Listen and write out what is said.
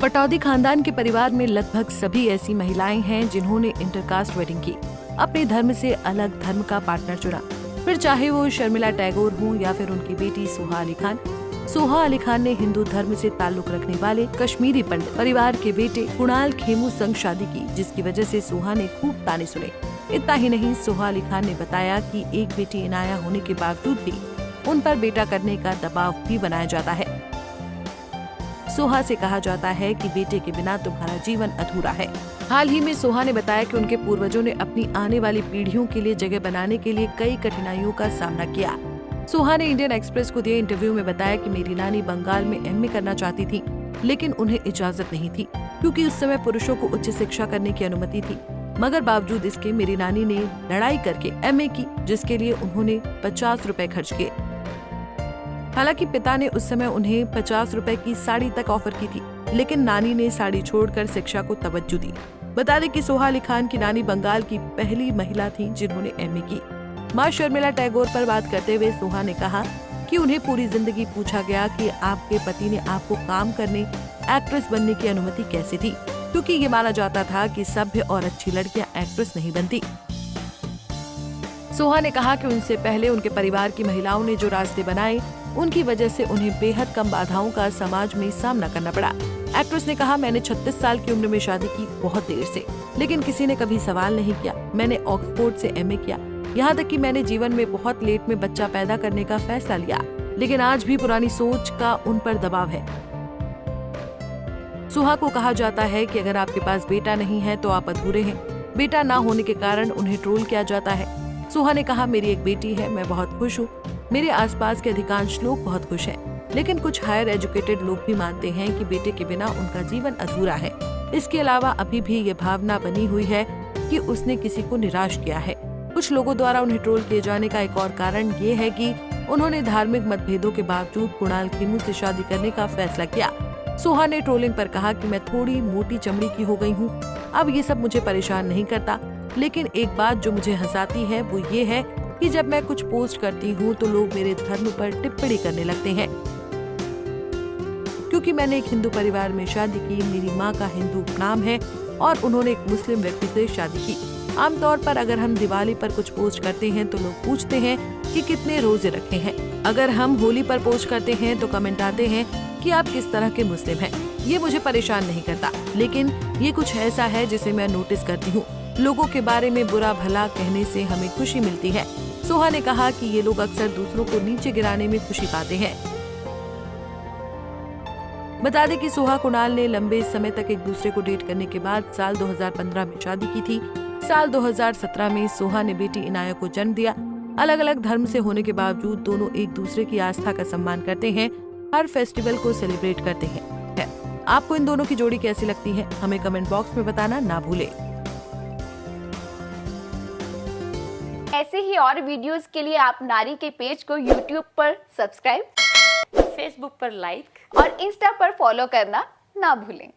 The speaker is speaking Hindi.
पटौदी खानदान के परिवार में लगभग सभी ऐसी महिलाएं हैं जिन्होंने इंटरकास्ट वेडिंग की, अपने धर्म से अलग धर्म का पार्टनर चुना। फिर चाहे वो शर्मिला टैगोर हो या फिर उनकी बेटी सोहा अली खान। सोहा अली खान ने हिंदू धर्म से ताल्लुक रखने वाले कश्मीरी पंडित परिवार के बेटे कुणाल खेमू संग शादी की, जिसकी वजह से सोहा ने खूब ताने सुने। इतना ही नहीं, सोहा अली खान ने बताया कि एक बेटी इनाया होने के बावजूद भी उन पर बेटा करने का दबाव भी बनाया जाता है। सोहा से कहा जाता है कि बेटे के बिना तुम्हारा जीवन अधूरा है। हाल ही में सोहा ने बताया कि उनके पूर्वजों ने अपनी आने वाली पीढ़ियों के लिए जगह बनाने के लिए कई कठिनाइयों का सामना किया। सोहा ने इंडियन एक्सप्रेस को दिए इंटरव्यू में बताया कि मेरी नानी बंगाल में एमए करना चाहती थी, लेकिन उन्हें इजाजत नहीं थी क्योंकि उस समय पुरुषों को उच्च शिक्षा करने की अनुमति थी। मगर बावजूद इसके मेरी नानी ने लड़ाई करके एमए की, जिसके लिए उन्होंने 50 रुपए खर्च किए। हालांकि पिता ने उस समय उन्हें 50 रुपए की साड़ी तक ऑफर की थी, लेकिन नानी ने साड़ी छोड़कर शिक्षा को तवज्जो दी। बता दें कि सोहा अली खान की नानी बंगाल की पहली महिला थी जिन्होंने एमए की। मां शर्मिला टैगोर पर बात करते हुए सोहा ने कहा कि उन्हें पूरी जिंदगी पूछा गया कि आपके पति ने आपको काम करने, एक्ट्रेस बनने की अनुमति कैसे दी, क्योंकि ये माना जाता था कि सभ्य और अच्छी लड़कियां एक्ट्रेस नहीं बनती। सोहा ने कहा कि उनसे पहले उनके परिवार की महिलाओं ने जो रास्ते बनाए, उनकी वजह से उन्हें बेहद कम बाधाओं का समाज में सामना करना पड़ा। एक्ट्रेस ने कहा, मैंने 36 साल की उम्र में शादी की, बहुत देर से, लेकिन किसी ने कभी सवाल नहीं किया। मैंने ऑक्सफोर्ड से एमए किया, यहाँ तक कि मैंने जीवन में बहुत लेट में बच्चा पैदा करने का फैसला लिया, लेकिन आज भी पुरानी सोच का उन पर दबाव है। सोहा को कहा जाता है कि अगर आपके पास बेटा नहीं है तो आप अधूरे हैं। बेटा ना होने के कारण उन्हें ट्रोल किया जाता है। सोहा ने कहा, मेरी एक बेटी है, मैं बहुत खुश हूँ। मेरे आसपास के अधिकांश लोग बहुत खुश हैं, लेकिन कुछ हायर एजुकेटेड लोग भी मानते हैं कि बेटे के बिना उनका जीवन अधूरा है। इसके अलावा अभी भी ये भावना बनी हुई है कि उसने किसी को निराश किया है। कुछ लोगों द्वारा उन्हें ट्रोल किए जाने का एक और कारण ये है कि उन्होंने धार्मिक मतभेदों के बावजूद कुणाल खेमू से शादी करने का फैसला किया। सोहा ने ट्रोलिंग पर कहा कि मैं थोड़ी मोटी चमड़ी की हो गई हूँ, अब ये सब मुझे परेशान नहीं करता, लेकिन एक बात जो मुझे हंसाती है वो ये है कि जब मैं कुछ पोस्ट करती हूँ तो लोग मेरे धर्म पर टिप्पणी करने लगते हैं। क्योंकि मैंने एक हिंदू परिवार में शादी की, मेरी माँ का हिंदू नाम है और उन्होंने एक मुस्लिम व्यक्ति से शादी की। आमतौर पर अगर हम दिवाली पर कुछ पोस्ट करते हैं तो लोग पूछते हैं कि कितने रोजे रखे हैं। अगर हम होली पर पोस्ट करते हैं तो कमेंट आते हैं कि आप किस तरह के मुस्लिम हैं। ये मुझे परेशान नहीं करता, लेकिन ये कुछ ऐसा है जिसे मैं नोटिस करती हूँ। लोगों के बारे में बुरा भला कहने से हमें खुशी मिलती है। सोहा ने कहा कि ये लोग अक्सर दूसरों को नीचे गिराने में खुशी पाते हैं। बता दें कि सोहा कुणाल ने लंबे समय तक एक दूसरे को डेट करने के बाद साल 2015 में शादी की थी। साल 2017 में सोहा ने बेटी इनाया को जन्म दिया। अलग अलग धर्म से होने के बावजूद दोनों एक दूसरे की आस्था का सम्मान करते हैं, हर फेस्टिवल को सेलिब्रेट करते हैं। आपको इन दोनों की जोड़ी कैसी लगती है, हमें कमेंट बॉक्स में बताना ना भूलें। ऐसे ही और वीडियोस के लिए आप नारी के पेज को YouTube पर सब्सक्राइब, फेसबुक पर लाइक और इंस्टा पर फॉलो करना ना भूलें।